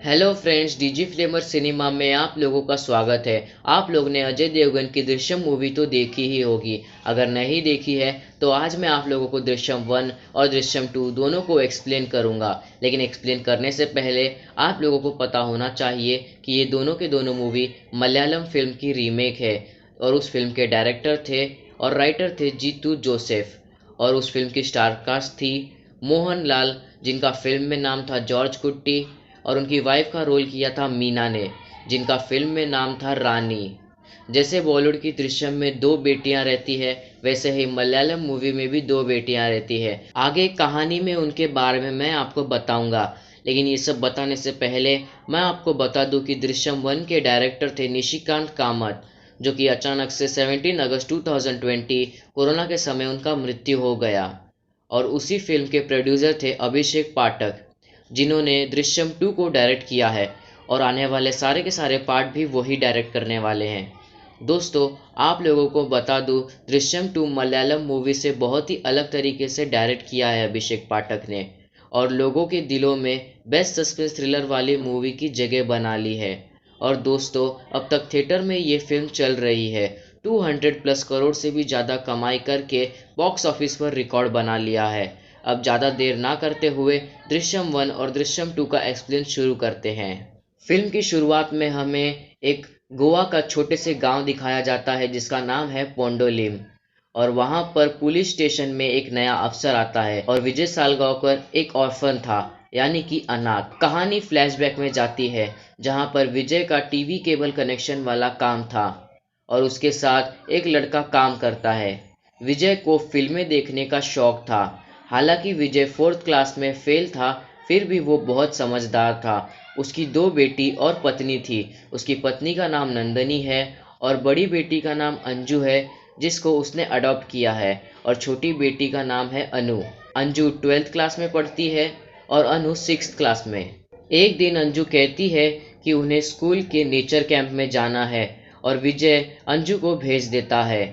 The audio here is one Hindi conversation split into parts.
हेलो फ्रेंड्स, डीजी फ्लेमर सिनेमा में आप लोगों का स्वागत है। आप लोग ने अजय देवगन की दृश्यम मूवी तो देखी ही होगी। अगर नहीं देखी है तो आज मैं आप लोगों को दृश्यम 1 और दृश्यम 2 दोनों को एक्सप्लेन करूंगा। लेकिन एक्सप्लेन करने से पहले आप लोगों को पता होना चाहिए कि ये दोनों के दोनों मूवी मलयालम फिल्म की रीमेक है और उस फिल्म के डायरेक्टर थे और राइटर थे जीतू जोसेफ। और उस फिल्म की स्टार कास्ट थी मोहन लाल, जिनका फिल्म में नाम था जॉर्ज कुट्टी, और उनकी वाइफ का रोल किया था मीना ने, जिनका फिल्म में नाम था रानी। जैसे बॉलीवुड की दृश्यम में दो बेटियां रहती है, वैसे ही मलयालम मूवी में भी दो बेटियां रहती है। आगे कहानी में उनके बारे में मैं आपको बताऊंगा, लेकिन ये सब बताने से पहले मैं आपको बता दूं कि दृश्यम 1 के डायरेक्टर थे निशिकांत कामत, जो कि अचानक से 17 अगस्त 2020 कोरोना के समय उनका मृत्यु हो गया। और उसी फिल्म के प्रोड्यूसर थे अभिषेक पाठक, जिन्होंने दृश्यम 2 को डायरेक्ट किया है और आने वाले सारे के सारे पार्ट भी वही डायरेक्ट करने वाले हैं। दोस्तों, आप लोगों को बता दूं, दृश्यम 2 मलयालम मूवी से बहुत ही अलग तरीके से डायरेक्ट किया है अभिषेक पाठक ने, और लोगों के दिलों में बेस्ट सस्पेंस थ्रिलर वाली मूवी की जगह बना ली है। और दोस्तों, अब तक थिएटर में ये फिल्म चल रही है। 200 प्लस करोड़ से भी ज़्यादा कमाई करके बॉक्स ऑफिस पर रिकॉर्ड बना लिया है। अब ज़्यादा देर ना करते हुए दृश्यम 1 और दृश्यम 2 का एक्सप्लेन शुरू करते हैं। फिल्म की शुरुआत में हमें एक गोवा का छोटे से गांव दिखाया जाता है जिसका नाम है पोंडोलिम। और वहां पर पुलिस स्टेशन में एक नया अफसर आता है और विजय सालगांवकर एक ऑर्फन था, यानी कि अनाथ। कहानी फ्लैशबैक में जाती है जहां पर विजय का टीवी केबल कनेक्शन वाला काम था और उसके साथ एक लड़का काम करता है। विजय को फिल्में देखने का शौक था। हालांकि विजय 4th क्लास में फेल था, फिर भी वो बहुत समझदार था। उसकी दो बेटी और पत्नी थी। उसकी पत्नी का नाम नंदनी है और बड़ी बेटी का नाम अंजू है, जिसको उसने अडॉप्ट किया है। और छोटी बेटी का नाम है अनु। अंजू 12th क्लास में पढ़ती है और अनु 6th क्लास में। एक दिन अंजू कहती है कि उन्हें स्कूल के नेचर कैंप में जाना है और विजय अंजू को भेज देता है।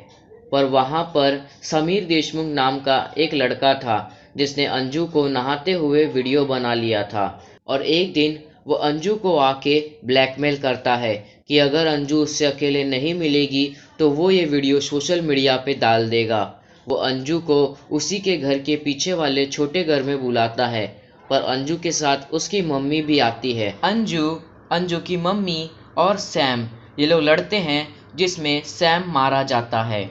पर वहाँ पर समीर देशमुख नाम का एक लड़का था जिसने अंजू को नहाते हुए वीडियो बना लिया था। और एक दिन वो अंजू को आके ब्लैकमेल करता है कि अगर अंजू उससे अकेले नहीं मिलेगी तो वो ये वीडियो सोशल मीडिया पे डाल देगा। वो अंजू को उसी के घर के पीछे वाले छोटे घर में बुलाता है, पर अंजू के साथ उसकी मम्मी भी आती है। अंजू, अंजू की मम्मी और सैम, ये लोग लड़ते हैं जिसमें सैम मारा जाता है।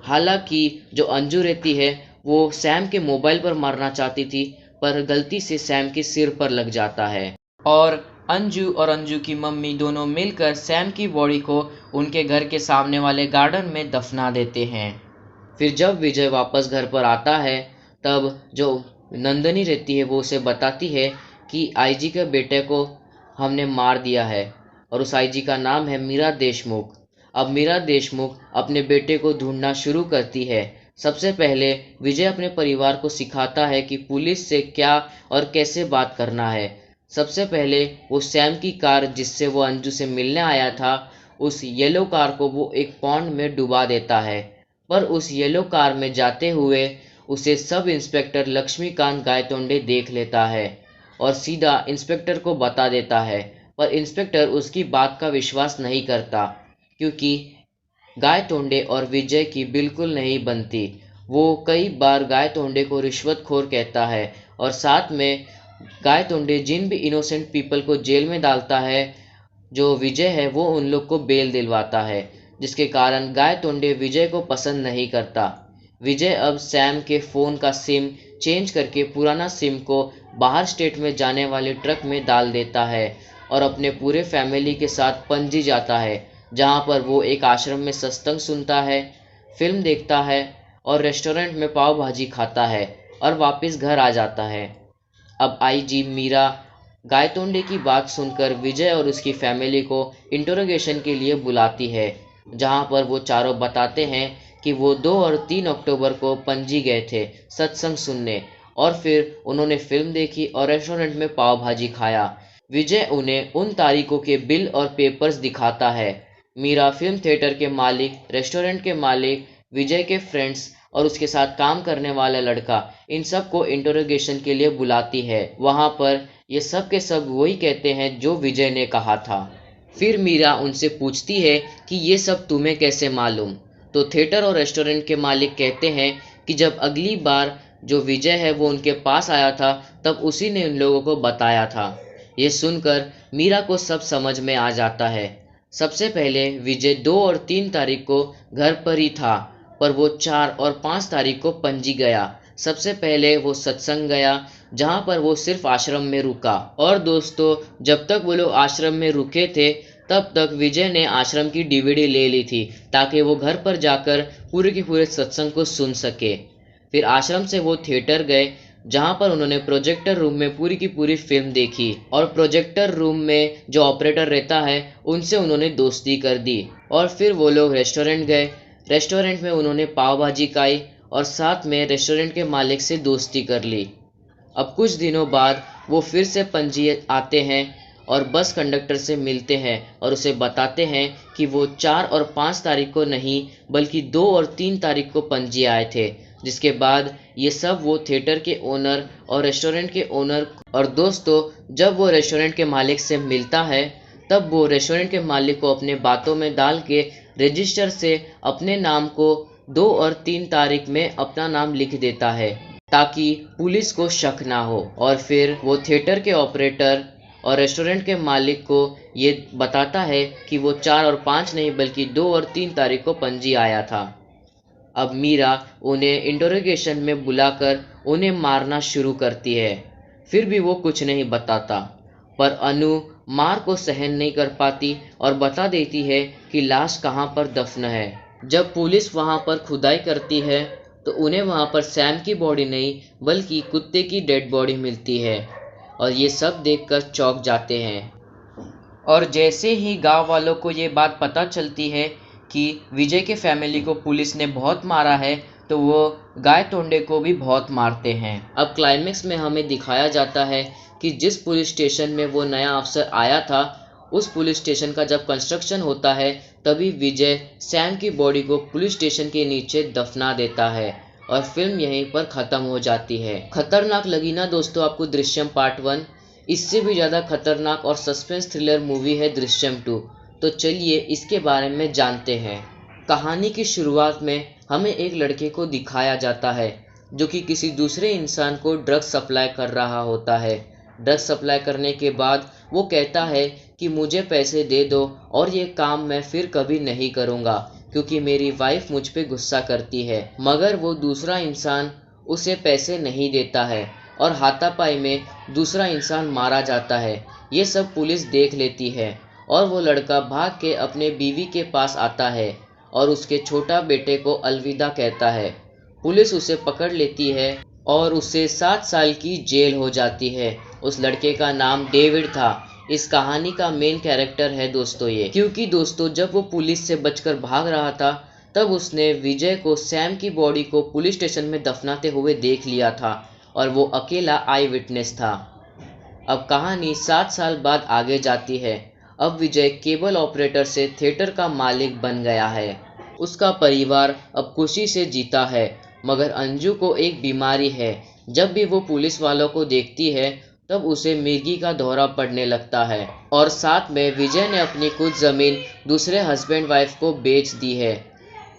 हालांकि जो अंजू रहती है वो सैम के मोबाइल पर मारना चाहती थी, पर गलती से सैम के सिर पर लग जाता है। और अंजू और अंजू की मम्मी दोनों मिलकर सैम की बॉडी को उनके घर के सामने वाले गार्डन में दफना देते हैं। फिर जब विजय वापस घर पर आता है, तब जो नंदनी रहती है वो उसे बताती है कि आईजी के बेटे को हमने मार दिया है और उस आईजी का नाम है मीरा देशमुख। अब मीरा देशमुख अपने बेटे को ढूंढना शुरू करती है। सबसे पहले विजय अपने परिवार को सिखाता है कि पुलिस से क्या और कैसे बात करना है। सबसे पहले वो सैम की कार, जिससे वो अंजू से मिलने आया था, उस येलो कार को वो एक पॉन्ड में डुबा देता है। पर उस येलो कार में जाते हुए उसे सब इंस्पेक्टर लक्ष्मीकांत गायतोंडे देख लेता है और सीधा इंस्पेक्टर को बता देता है। पर इंस्पेक्टर उसकी बात का विश्वास नहीं करता, क्योंकि गायतोंडे और विजय की बिल्कुल नहीं बनती। वो कई बार गायतोंडे को रिश्वतखोर कहता है और साथ में गायतोंडे जिन भी इनोसेंट पीपल को जेल में डालता है, जो विजय है वो उन लोग को बेल दिलवाता है, जिसके कारण गायतोंडे विजय को पसंद नहीं करता। विजय अब सैम के फ़ोन का सिम चेंज करके पुराना सिम को बाहर स्टेट में जाने वाले ट्रक में डाल देता है और अपने पूरे फैमिली के साथ पणजी जाता है, जहाँ पर वो एक आश्रम में सत्संग सुनता है, फिल्म देखता है और रेस्टोरेंट में पाव भाजी खाता है और वापस घर आ जाता है। अब आईजी मीरा गायतोंडे की बात सुनकर विजय और उसकी फैमिली को इंटरोगेशन के लिए बुलाती है, जहां पर वो चारों बताते हैं कि वो 2 और 3 अक्टूबर को पणजी गए थे सत्संग सुनने, और फिर उन्होंने फिल्म देखी और रेस्टोरेंट में पाव भाजी खाया। विजय उन्हें उन तारीखों के बिल और पेपर्स दिखाता है। मीरा फिल्म थिएटर के मालिक, रेस्टोरेंट के मालिक, विजय के फ्रेंड्स और उसके साथ काम करने वाला लड़का, इन सब को इंटरोगेशन के लिए बुलाती है। वहां पर ये सब के सब वही कहते हैं जो विजय ने कहा था। फिर मीरा उनसे पूछती है कि ये सब तुम्हें कैसे मालूम। तो थिएटर और रेस्टोरेंट के मालिक कहते हैं कि जब अगली बार जो विजय है वो उनके पास आया था तब उसी ने उन लोगों को बताया था। ये सुनकर मीरा को सब समझ में आ जाता है। सबसे पहले विजय 2 और 3 तारीख को घर पर ही था, पर वो 4 और 5 तारीख को पणजी गया। सबसे पहले वो सत्संग गया, जहाँ पर वो सिर्फ आश्रम में रुका। और दोस्तों, जब तक वो लोग आश्रम में रुके थे तब तक विजय ने आश्रम की डीवीडी ले ली थी ताकि वो घर पर जाकर पूरे के पूरे सत्संग को सुन सके। फिर आश्रम से वो थिएटर गए, जहाँ पर उन्होंने प्रोजेक्टर रूम में पूरी की पूरी फिल्म देखी और प्रोजेक्टर रूम में जो ऑपरेटर रहता है उनसे उन्होंने दोस्ती कर दी। और फिर वो लोग रेस्टोरेंट गए। रेस्टोरेंट में उन्होंने पाव भाजी खाई और साथ में रेस्टोरेंट के मालिक से दोस्ती कर ली। अब कुछ दिनों बाद वो फिर से पणजी आते हैं और बस कंडक्टर से मिलते हैं और उसे बताते हैं कि वो 4 और 5 तारीख को नहीं बल्कि 2 और 3 तारीख को पणजी आए थे। जिसके बाद ये सब वो थिएटर के ओनर और रेस्टोरेंट के ओनर। और दोस्तों, जब वो रेस्टोरेंट के मालिक से मिलता है तब वो रेस्टोरेंट के मालिक को अपने बातों में डाल के रजिस्टर से अपने नाम को 2 और 3 तारीख में अपना नाम लिख देता है ताकि पुलिस को शक ना हो। और फिर वो थिएटर के ऑपरेटर और रेस्टोरेंट के मालिक को ये बताता है कि वो 4 और 5 नहीं बल्कि 2 और 3 तारीख को पणजी आया था। अब मीरा उन्हें इंटरोगेशन में बुलाकर उन्हें मारना शुरू करती है। फिर भी वो कुछ नहीं बताता, पर अनु मार को सहन नहीं कर पाती और बता देती है कि लाश कहाँ पर दफन है। जब पुलिस वहाँ पर खुदाई करती है तो उन्हें वहाँ पर सैम की बॉडी नहीं बल्कि कुत्ते की डेड बॉडी मिलती है और ये सब देखकर चौंक जाते हैं। और जैसे ही गांव वालों को ये बात पता चलती है कि विजय के फैमिली को पुलिस ने बहुत मारा है तो वो गाय तोंडे को भी बहुत मारते हैं। अब क्लाइमेक्स में हमें दिखाया जाता है कि जिस पुलिस स्टेशन में वो नया अफसर आया था उस पुलिस स्टेशन का जब कंस्ट्रक्शन होता है तभी विजय सैम की बॉडी को पुलिस स्टेशन के नीचे दफना देता है और फिल्म यहीं पर ख़त्म हो जाती है। खतरनाक लगी ना दोस्तों आपको दृश्यम पार्ट 1? इससे भी ज़्यादा खतरनाक और सस्पेंस थ्रिलर मूवी है दृश्यम 2। तो चलिए इसके बारे में जानते हैं। कहानी की शुरुआत में हमें एक लड़के को दिखाया जाता है जो कि किसी दूसरे इंसान को ड्रग्स सप्लाई कर रहा होता है। ड्रग्स सप्लाई करने के बाद वो कहता है कि मुझे पैसे दे दो और ये काम मैं फिर कभी नहीं करूँगा क्योंकि मेरी वाइफ मुझ पे गुस्सा करती है। मगर वो दूसरा इंसान उसे पैसे नहीं देता है और हाथापाई में दूसरा इंसान मारा जाता है। ये सब पुलिस देख लेती है और वो लड़का भाग के अपने बीवी के पास आता है और उसके छोटा बेटे को अलविदा कहता है। पुलिस उसे पकड़ लेती है और उसे 7 साल की जेल हो जाती है। उस लड़के का नाम डेविड था। इस कहानी का मेन कैरेक्टर है दोस्तों ये, क्योंकि दोस्तों जब वो पुलिस से बचकर भाग रहा था तब उसने विजय को सैम की बॉडी को पुलिस स्टेशन में दफनाते हुए देख लिया था और वो अकेला आई विटनेस था। अब कहानी 7 साल बाद आगे जाती है। अब विजय केबल ऑपरेटर से थिएटर का मालिक बन गया है। उसका परिवार अब खुशी से जीता है, मगर अंजू को एक बीमारी है। जब भी वो पुलिस वालों को देखती है तब उसे मिर्गी का दौरा पड़ने लगता है। और साथ में विजय ने अपनी कुछ ज़मीन दूसरे हस्बैंड वाइफ को बेच दी है,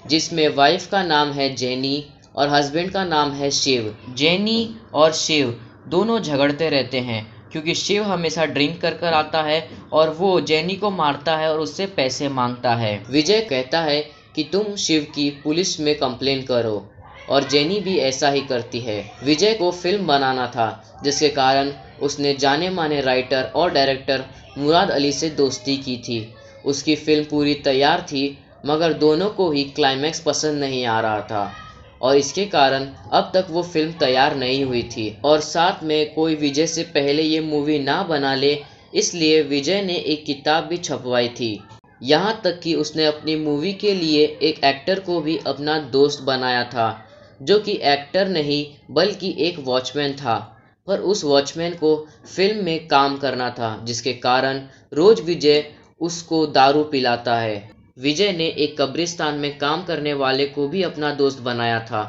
जिसमें वाइफ का नाम है जेनी और हस्बैंड का नाम है शिव। जेनी और शिव दोनों झगड़ते रहते हैं क्योंकि शिव हमेशा ड्रिंक कर कर आता है और वो जेनी को मारता है और उससे पैसे मांगता है। विजय कहता है कि तुम शिव की पुलिस में कंप्लेन करो और जेनी भी ऐसा ही करती है। विजय को फिल्म बनाना था जिसके कारण उसने जाने माने राइटर और डायरेक्टर मुराद अली से दोस्ती की थी। उसकी फिल्म पूरी तैयार थी मगर दोनों को ही क्लाइमैक्स पसंद नहीं आ रहा था और इसके कारण अब तक वो फिल्म तैयार नहीं हुई थी। और साथ में कोई विजय से पहले ये मूवी ना बना ले इसलिए विजय ने एक किताब भी छपवाई थी। यहाँ तक कि उसने अपनी मूवी के लिए एक एक्टर को भी अपना दोस्त बनाया था जो कि एक्टर नहीं बल्कि एक वॉचमैन था, पर उस वॉचमैन को फिल्म में काम करना था जिसके कारण रोज विजय उसको दारू पिलाता है। विजय ने एक कब्रिस्तान में काम करने वाले को भी अपना दोस्त बनाया था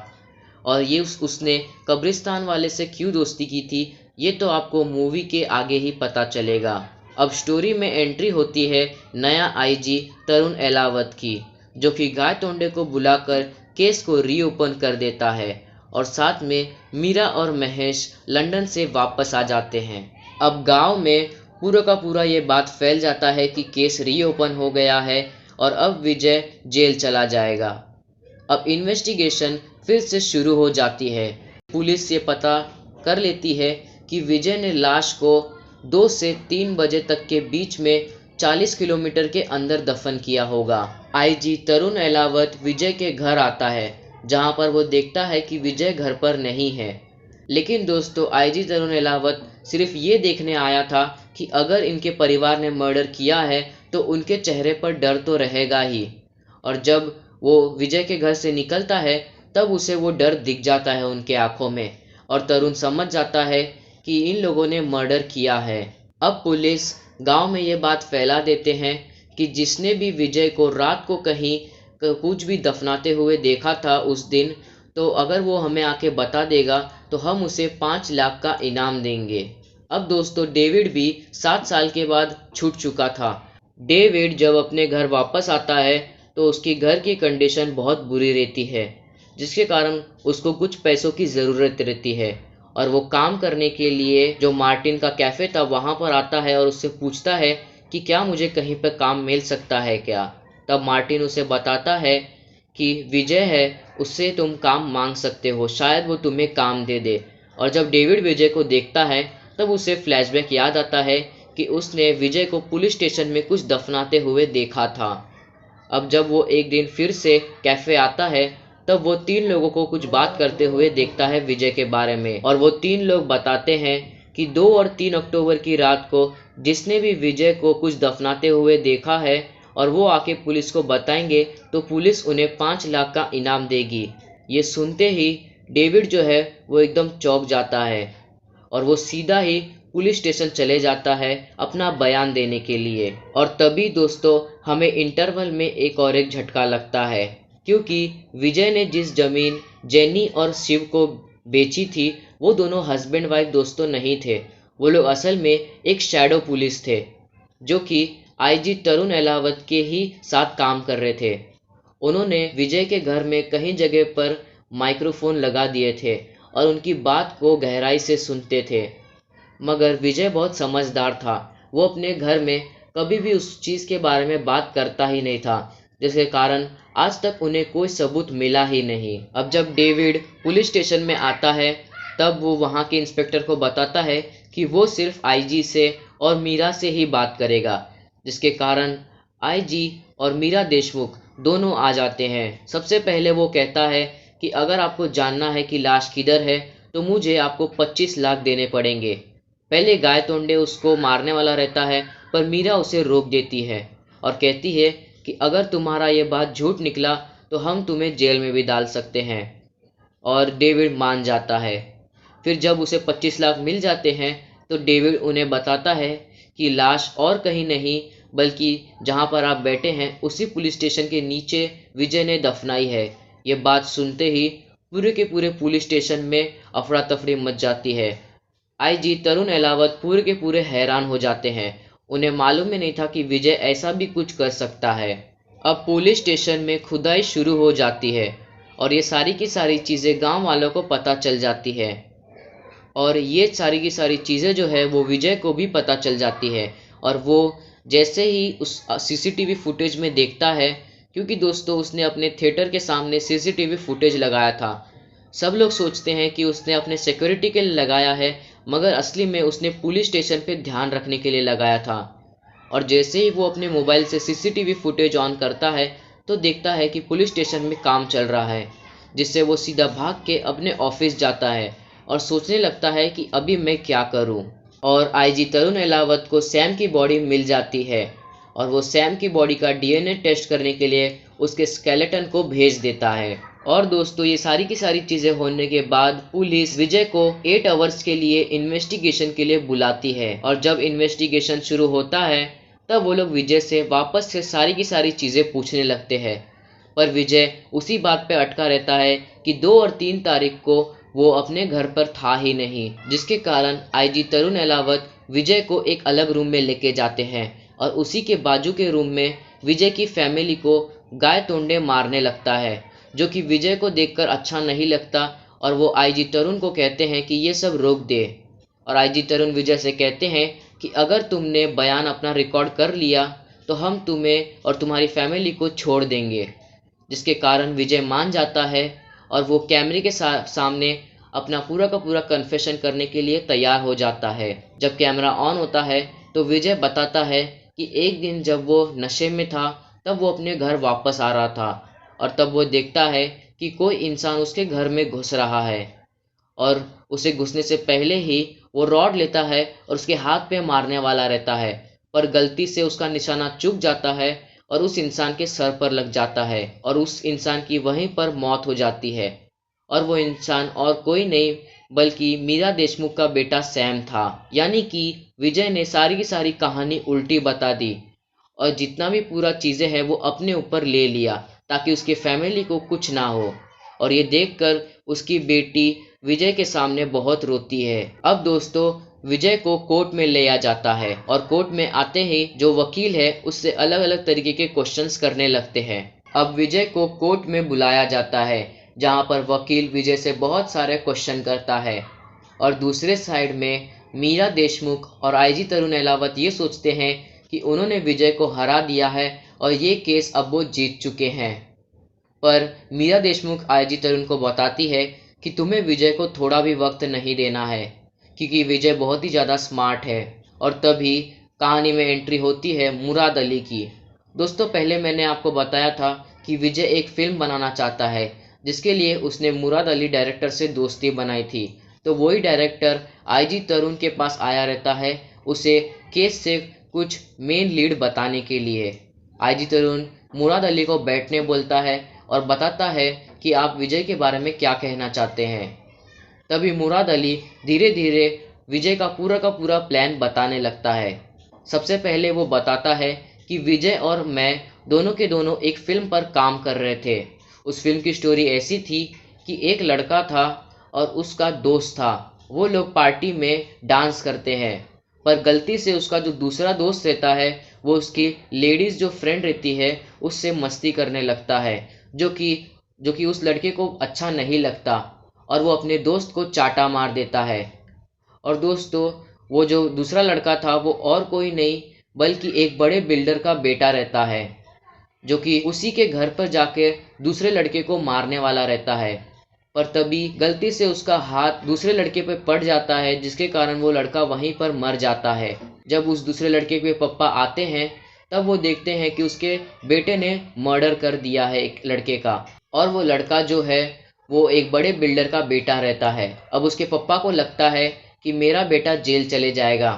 और ये उसने कब्रिस्तान वाले से क्यों दोस्ती की थी, ये तो आपको मूवी के आगे ही पता चलेगा। अब स्टोरी में एंट्री होती है नया आईजी तरुण एलावत की, जो कि गायतोंडे को बुलाकर केस को रीओपन कर देता है और साथ में मीरा और महेश लंदन से वापस आ जाते हैं। अब गांव में पूरा का पूरा ये बात फैल जाता है कि केस रीओपन हो गया है और अब विजय जेल चला जाएगा। अब इन्वेस्टिगेशन फिर से शुरू हो जाती है। पुलिस ये पता कर लेती है कि विजय ने लाश को 2 से 3 बजे तक के बीच में 40 किलोमीटर के अंदर दफन किया होगा। आईजी तरुण एलावत विजय के घर आता है, जहां पर वो देखता है कि विजय घर पर नहीं है। लेकिन दोस्तों, आईजी तरुण एलावत सिर्फ ये देखने आया था कि अगर इनके परिवार ने मर्डर किया है तो उनके चेहरे पर डर तो रहेगा ही। और जब वो विजय के घर से निकलता है तब उसे वो डर दिख जाता है उनके आंखों में और तरुण समझ जाता है कि इन लोगों ने मर्डर किया है। अब पुलिस गांव में ये बात फैला देते हैं कि जिसने भी विजय को रात को कहीं कुछ भी दफनाते हुए देखा था उस दिन, तो अगर वो हमें आके बता देगा तो हम उसे 5 लाख का इनाम देंगे। अब दोस्तों, डेविड भी 7 साल के बाद छूट चुका था। डेविड जब अपने घर वापस आता है तो उसकी घर की कंडीशन बहुत बुरी रहती है, जिसके कारण उसको कुछ पैसों की ज़रूरत रहती है और वो काम करने के लिए जो मार्टिन का कैफ़े था वहाँ पर आता है और उससे पूछता है कि क्या मुझे कहीं पर काम मिल सकता है क्या। तब मार्टिन उसे बताता है कि विजय है, उससे तुम काम मांग सकते हो, शायद वो तुम्हें काम दे दे। और जब डेविड विजय को देखता है तब उसे फ्लैशबैक याद आता है कि उसने विजय को पुलिस स्टेशन में कुछ दफनाते हुए देखा था। अब जब वो एक दिन फिर से कैफ़े आता है तब वो 3 लोगों को कुछ बात करते हुए देखता है विजय के बारे में, और वो 3 लोग बताते हैं कि 2 और 3 अक्टूबर की रात को जिसने भी विजय को कुछ दफनाते हुए देखा है और वो आके पुलिस को बताएंगे तो पुलिस उन्हें 5 लाख का इनाम देगी। ये सुनते ही डेविड जो है वो एकदम चौंक जाता है और वो सीधा ही पुलिस स्टेशन चले जाता है अपना बयान देने के लिए। और तभी दोस्तों, हमें इंटरवल में एक झटका लगता है, क्योंकि विजय ने जिस जमीन जेनी और शिव को बेची थी वो दोनों हस्बैंड वाइफ दोस्तों नहीं थे। वो लोग असल में एक शैडो पुलिस थे जो कि आईजी तरुण एलावत के ही साथ काम कर रहे थे। उन्होंने विजय के घर में कहीं जगह पर माइक्रोफोन लगा दिए थे और उनकी बात को गहराई से सुनते थे। मगर विजय बहुत समझदार था, वो अपने घर में कभी भी उस चीज़ के बारे में बात करता ही नहीं था, जिसके कारण आज तक उन्हें कोई सबूत मिला ही नहीं। अब जब डेविड पुलिस स्टेशन में आता है तब वो वहाँ के इंस्पेक्टर को बताता है कि वो सिर्फ आईजी से और मीरा से ही बात करेगा, जिसके कारण आईजी और मीरा देशमुख दोनों आ जाते हैं। सबसे पहले वो कहता है कि अगर आपको जानना है कि लाश किधर है तो मुझे आपको 25 लाख देने पड़ेंगे। पहले गायतोंडे उसको मारने वाला रहता है, पर मीरा उसे रोक देती है और कहती है कि अगर तुम्हारा ये बात झूठ निकला तो हम तुम्हें जेल में भी डाल सकते हैं। और डेविड मान जाता है। फिर जब उसे 25 लाख मिल जाते हैं तो डेविड उन्हें बताता है कि लाश और कहीं नहीं बल्कि जहां पर आप बैठे हैं उसी पुलिस स्टेशन के नीचे विजय ने दफनाई है। ये बात सुनते ही पूरे के पूरे पुलिस स्टेशन में अफरा तफरी मच जाती है। आईजी तरुण एलावत पूरे के पूरे हैरान हो जाते हैं, उन्हें मालूम ही नहीं था कि विजय ऐसा भी कुछ कर सकता है। अब पुलिस स्टेशन में खुदाई शुरू हो जाती है और ये सारी की सारी चीज़ें गांव वालों को पता चल जाती है और ये सारी की सारी चीज़ें जो है वो विजय को भी पता चल जाती है। और वो जैसे ही उस सीसीटीवी फुटेज में देखता है, क्योंकि दोस्तों उसने अपने थिएटर के सामने सीसीटीवी फुटेज लगाया था, सब लोग सोचते हैं कि उसने अपने सिक्योरिटी के लिए लगाया है, मगर असली में उसने पुलिस स्टेशन पे ध्यान रखने के लिए लगाया था। और जैसे ही वो अपने मोबाइल से सीसीटीवी फुटेज ऑन करता है तो देखता है कि पुलिस स्टेशन में काम चल रहा है, जिससे वो सीधा भाग के अपने ऑफिस जाता है और सोचने लगता है कि अभी मैं क्या करूं। और आईजी तरुण एलावत को सैम की बॉडी मिल जाती है और वो सैम की बॉडी का डीएनए टेस्ट करने के लिए उसके स्केलेटन को भेज देता है। और दोस्तों, ये सारी की सारी चीज़ें होने के बाद पुलिस विजय को 8 आवर्स के लिए इन्वेस्टिगेशन के लिए बुलाती है और जब इन्वेस्टिगेशन शुरू होता है तब वो लोग विजय से वापस से सारी की सारी चीज़ें पूछने लगते हैं, पर विजय उसी बात पे अटका रहता है कि 2 और 3 तारीख को वो अपने घर पर था ही नहीं, जिसके कारण आईजी तरुण अहलावत विजय को एक अलग रूम में लेके जाते हैं और उसी के बाजू के रूम में विजय की फैमिली को गाय तोंडे मारने लगता है, जो कि विजय को देखकर अच्छा नहीं लगता और वो आईजी तरुण को कहते हैं कि ये सब रोक दे। और आईजी तरुण विजय से कहते हैं कि अगर तुमने बयान अपना रिकॉर्ड कर लिया तो हम तुम्हें और तुम्हारी फैमिली को छोड़ देंगे, जिसके कारण विजय मान जाता है और वो कैमरे के सामने अपना पूरा का पूरा कन्फेशन करने के लिए तैयार हो जाता है। जब कैमरा ऑन होता है तो विजय बताता है कि एक दिन जब वो नशे में था तब वो अपने घर वापस आ रहा था और तब वो देखता है कि कोई इंसान उसके घर में घुस रहा है और उसे घुसने से पहले ही वो रॉड लेता है और उसके हाथ पे मारने वाला रहता है, पर गलती से उसका निशाना चूक जाता है और उस इंसान के सर पर लग जाता है और उस इंसान की वहीं पर मौत हो जाती है। और वो इंसान और कोई नहीं बल्कि मीरा देशमुख का बेटा सैम था। यानी कि विजय ने सारी की सारी कहानी उल्टी बता दी और जितना भी पूरा चीज़ें हैं वो अपने ऊपर ले लिया ताकि उसकी फैमिली को कुछ ना हो। और ये देखकर उसकी बेटी विजय के सामने बहुत रोती है। अब दोस्तों विजय को कोर्ट में ले आ जाता है और कोर्ट में आते ही जो वकील है उससे अलग अलग तरीके के क्वेश्चंस करने लगते हैं। अब विजय को कोर्ट में बुलाया जाता है जहां पर वकील विजय से बहुत सारे क्वेश्चन करता है और दूसरे साइड में मीरा देशमुख और आईजी तरुण अहलावत ये सोचते हैं कि उन्होंने विजय को हरा दिया है और ये केस अब वो जीत चुके हैं। पर मीरा देशमुख आईजी तरुण को बताती है कि तुम्हें विजय को थोड़ा भी वक्त नहीं देना है क्योंकि विजय बहुत ही ज़्यादा स्मार्ट है। और तभी कहानी में एंट्री होती है मुराद अली की। दोस्तों पहले मैंने आपको बताया था कि विजय एक फिल्म बनाना चाहता है जिसके लिए उसने मुराद अली डायरेक्टर से दोस्ती बनाई थी, तो वही डायरेक्टर आईजी तरुण के पास आया रहता है उसे केस से कुछ मेन लीड बताने के लिए। आईजी तरुण मुराद अली को बैठने बोलता है और बताता है कि आप विजय के बारे में क्या कहना चाहते हैं। तभी मुराद अली धीरे धीरे विजय का पूरा प्लान बताने लगता है। सबसे पहले वो बताता है कि विजय और मैं दोनों के दोनों एक फिल्म पर काम कर रहे थे। उस फिल्म की स्टोरी ऐसी थी कि एक लड़का था और उसका दोस्त था। वो लोग पार्टी में डांस करते हैं, पर गलती से उसका जो दूसरा दोस्त रहता है वो उसकी लेडीज़ जो फ्रेंड रहती है उससे मस्ती करने लगता है, जो कि उस लड़के को अच्छा नहीं लगता और वो अपने दोस्त को चाटा मार देता है। और दोस्तों वो जो दूसरा लड़का था वो और कोई नहीं बल्कि एक बड़े बिल्डर का बेटा रहता है, जो कि उसी के घर पर जाके दूसरे लड़के को मारने वाला रहता है। पर तभी गलती से उसका हाथ दूसरे लड़के पे पड़ जाता है जिसके कारण वो लड़का वहीं पर मर जाता है। जब उस दूसरे लड़के के पापा आते हैं तब वो देखते हैं कि उसके बेटे ने मर्डर कर दिया है एक लड़के का, और वो लड़का जो है वो एक बड़े बिल्डर का बेटा रहता है। अब उसके पापा को लगता है कि मेरा बेटा जेल चले जाएगा,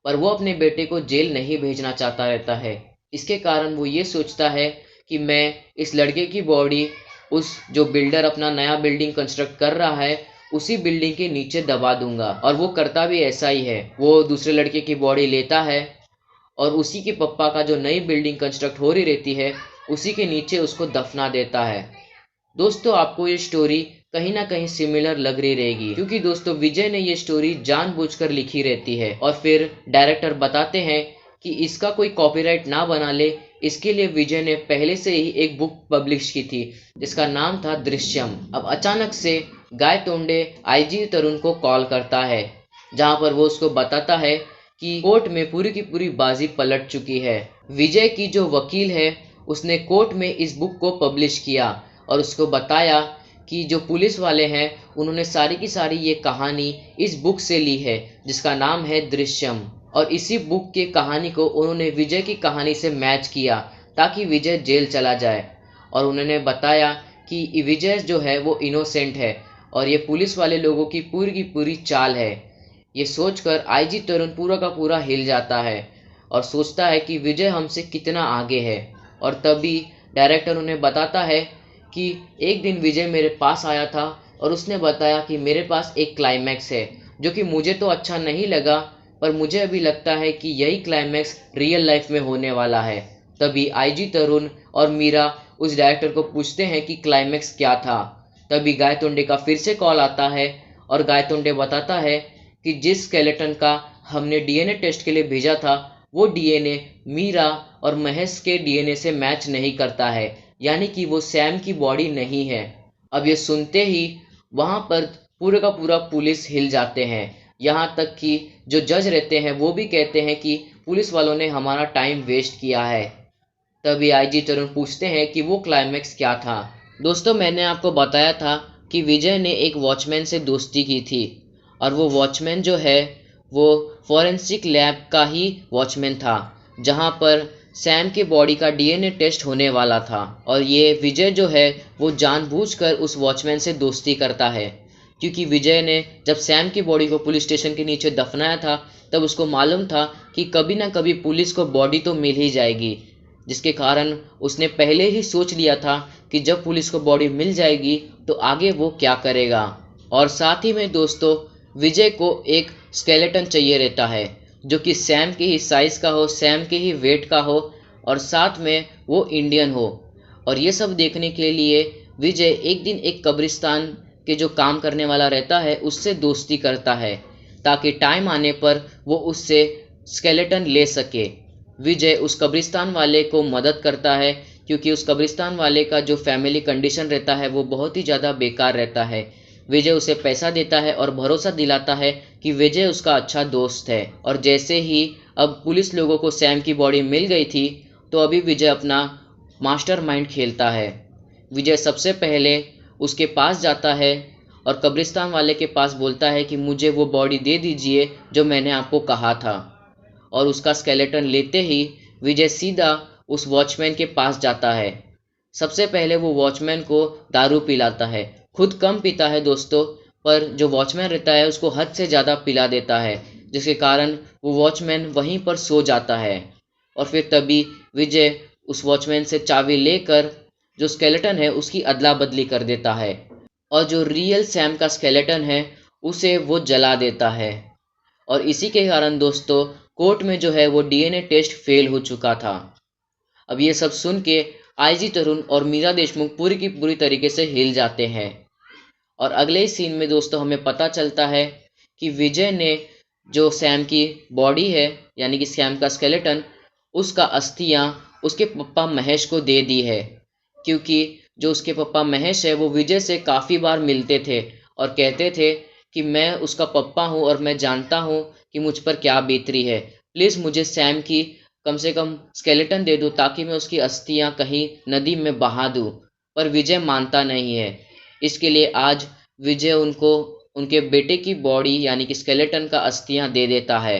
पर वो अपने बेटे को जेल नहीं भेजना चाहता रहता है। इसके कारण वो ये सोचता है कि मैं इस लड़के की बॉडी उस जो बिल्डर अपना नया बिल्डिंग कंस्ट्रक्ट कर रहा है उसी बिल्डिंग के नीचे दबा दूंगा। और वो करता भी ऐसा ही है। वो दूसरे लड़के की बॉडी लेता है और उसी के पप्पा का जो नई बिल्डिंग कंस्ट्रक्ट हो रही रहती है उसी के नीचे उसको दफना देता है। दोस्तों आपको ये स्टोरी कहीं ना कहीं सिमिलर लग रही रहेगी क्योंकि दोस्तों विजय ने ये स्टोरी जानबूझकर लिखी रहती है और फिर डायरेक्टर बताते हैं कि इसका कोई कॉपीराइट ना बना ले, इसके लिए विजय ने पहले से ही एक बुक पब्लिश की थी जिसका नाम था दृश्यम। अब अचानक से गाय तोंडे आईजी तरुण को कॉल करता है जहां पर वो उसको बताता है कि कोर्ट में पूरी की पूरी बाजी पलट चुकी है। विजय की जो वकील है उसने कोर्ट में इस बुक को पब्लिश किया और उसको बताया कि जो पुलिस वाले हैं उन्होंने सारी की सारी ये कहानी इस बुक से ली है जिसका नाम है दृश्यम, और इसी बुक के कहानी को उन्होंने विजय की कहानी से मैच किया ताकि विजय जेल चला जाए। और उन्होंने बताया कि विजय जो है वो इनोसेंट है और ये पुलिस वाले लोगों की पूरी चाल है। ये सोचकर आईजी तरुण पूरा का पूरा हिल जाता है और सोचता है कि विजय हमसे कितना आगे है। और तभी डायरेक्टर उन्हें बताता है कि एक दिन विजय मेरे पास आया था और उसने बताया कि मेरे पास एक क्लाइमैक्स है जो कि मुझे तो अच्छा नहीं लगा, पर मुझे अभी लगता है कि यही क्लाइमैक्स रियल लाइफ में होने वाला है। तभी आईजी तरुण और मीरा उस डायरेक्टर को पूछते हैं कि क्लाइमैक्स क्या था, तभी गायतोंडे का फिर से कॉल आता है और गायतोंडे बताता है कि जिस स्केलेटन का हमने डीएनए टेस्ट के लिए भेजा था वो डीएनए मीरा और महेश के डीएनए से मैच नहीं करता है, यानी कि वो सैम की बॉडी नहीं है। अब ये सुनते ही वहां पर पूरे का पूरा पुलिस हिल जाते हैं। यहाँ तक कि जो जज रहते हैं वो भी कहते हैं कि पुलिस वालों ने हमारा टाइम वेस्ट किया है। तभी आईजी तरुण पूछते हैं कि वो क्लाइमेक्स क्या था। दोस्तों, मैंने आपको बताया था कि विजय ने एक वॉचमैन से दोस्ती की थी और वो वॉचमैन जो है वो फॉरेंसिक लैब का ही वॉचमैन था जहां पर सैम के बॉडी का डीएनए टेस्ट होने वाला था। और ये विजय जो है वो जानबूझकर उस वॉचमैन से दोस्ती करता है क्योंकि विजय ने जब सैम की बॉडी को पुलिस स्टेशन के नीचे दफनाया था तब उसको मालूम था कि कभी ना कभी पुलिस को बॉडी तो मिल ही जाएगी, जिसके कारण उसने पहले ही सोच लिया था कि जब पुलिस को बॉडी मिल जाएगी तो आगे वो क्या करेगा। और साथ ही में दोस्तों, विजय को एक स्केलेटन चाहिए रहता है जो कि सैम के ही साइज का हो, सैम के ही वेट का हो और साथ में वो इंडियन हो। और ये सब देखने के लिए विजय एक दिन एक कब्रिस्तान के जो काम करने वाला रहता है उससे दोस्ती करता है ताकि टाइम आने पर वो उससे स्केलेटन ले सके। विजय उस कब्रिस्तान वाले को मदद करता है क्योंकि उस कब्रिस्तान वाले का जो फैमिली कंडीशन रहता है वो बहुत ही ज़्यादा बेकार रहता है। विजय उसे पैसा देता है और भरोसा दिलाता है कि विजय उसका अच्छा दोस्त है। और जैसे ही अब पुलिस लोगों को सैम की बॉडी मिल गई थी तो अभी विजय अपना मास्टरमाइंड खेलता है। विजय सबसे पहले उसके पास जाता है और कब्रिस्तान वाले के पास बोलता है कि मुझे वो बॉडी दे दीजिए जो मैंने आपको कहा था। और उसका स्केलेटन लेते ही विजय सीधा उस वॉचमैन के पास जाता है। सबसे पहले वो वॉचमैन को दारू पिलाता है। खुद कम पीता है दोस्तों, पर जो वॉचमैन रहता है उसको हद से ज़्यादा पिला देता है, जिसके कारण वो वॉचमैन वहीं पर सो जाता है। और फिर तभी विजय उस वॉचमैन से चाबी लेकर जो स्केलेटन है उसकी अदला बदली कर देता है और जो रियल सैम का स्केलेटन है उसे वो जला देता है। और इसी के कारण दोस्तों कोर्ट में जो है वो डीएनए टेस्ट फेल हो चुका था। अब ये सब सुन के आईजी तरुण और मीरा देशमुख पूरी की पूरी तरीके से हिल जाते हैं। और अगले ही सीन में दोस्तों हमें पता चलता है कि विजय ने जो सैम की बॉडी है यानी कि सैम का स्केलेटन, उसका अस्थियां उसके पप्पा महेश को दे दी है क्योंकि जो उसके पप्पा महेश है वो विजय से काफ़ी बार मिलते थे और कहते थे कि मैं उसका पप्पा हूँ और मैं जानता हूँ कि मुझ पर क्या बीतरी है, प्लीज़ मुझे सैम की कम से कम स्केलेटन दे दो ताकि मैं उसकी अस्थियां कहीं नदी में बहा दूँ। पर विजय मानता नहीं है। इसके लिए आज विजय उनको उनके बेटे की बॉडी यानी कि स्केलेटन का अस्थियां दे देता है।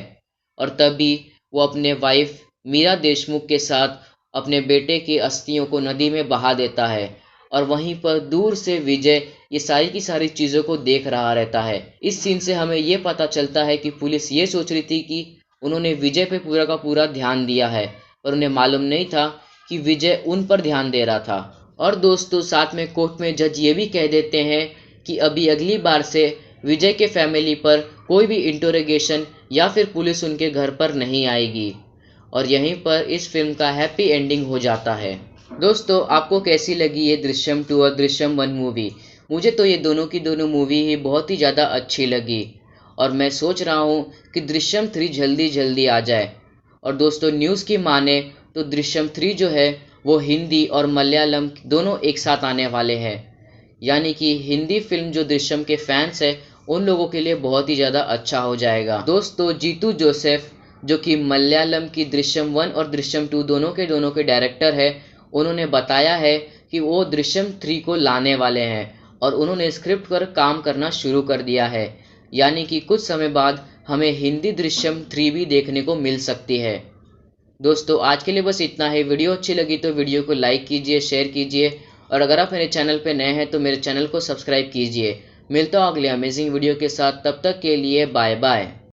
और तभी वो अपने वाइफ मीरा देशमुख के साथ अपने बेटे की अस्थियों को नदी में बहा देता है। और वहीं पर दूर से विजय ये सारी की सारी चीज़ों को देख रहा रहता है। इस सीन से हमें ये पता चलता है कि पुलिस ये सोच रही थी कि उन्होंने विजय पे पूरा का पूरा ध्यान दिया है, पर उन्हें मालूम नहीं था कि विजय उन पर ध्यान दे रहा था। और दोस्तों साथ में कोर्ट में जज ये भी कह देते हैं कि अभी अगली बार से विजय के फैमिली पर कोई भी इंटरोगेशन या फिर पुलिस उनके घर पर नहीं आएगी। और यहीं पर इस फिल्म का हैप्पी एंडिंग हो जाता है। दोस्तों, आपको कैसी लगी ये दृश्यम 2 और दृश्यम 1 मूवी? मुझे तो ये दोनों की दोनों मूवी ही बहुत ही ज़्यादा अच्छी लगी और मैं सोच रहा हूँ कि दृश्यम 3 जल्दी जल्दी आ जाए। और दोस्तों, न्यूज़ की माने तो दृश्यम 3 जो है वो हिंदी और मलयालम दोनों एक साथ आने वाले हैं, यानी कि हिंदी फिल्म जो दृश्यम के फैंस हैं उन लोगों के लिए बहुत ही ज़्यादा अच्छा हो जाएगा। दोस्तों, जीतू जोसेफ जो कि मलयालम की दृश्यम 1 और दृश्यम 2 दोनों के डायरेक्टर है, उन्होंने बताया है कि वो दृश्यम 3 को लाने वाले हैं और उन्होंने स्क्रिप्ट पर काम करना शुरू कर दिया है, यानी कि कुछ समय बाद हमें हिंदी दृश्यम 3 भी देखने को मिल सकती है। दोस्तों, आज के लिए बस इतना ही। वीडियो अच्छी लगी तो वीडियो को लाइक कीजिए, शेयर कीजिए और अगर आप मेरे चैनल पर नए हैं तो मेरे चैनल को सब्सक्राइब कीजिए। मिलता हूँ अगले अमेजिंग वीडियो के साथ, तब तक के लिए बाय बाय।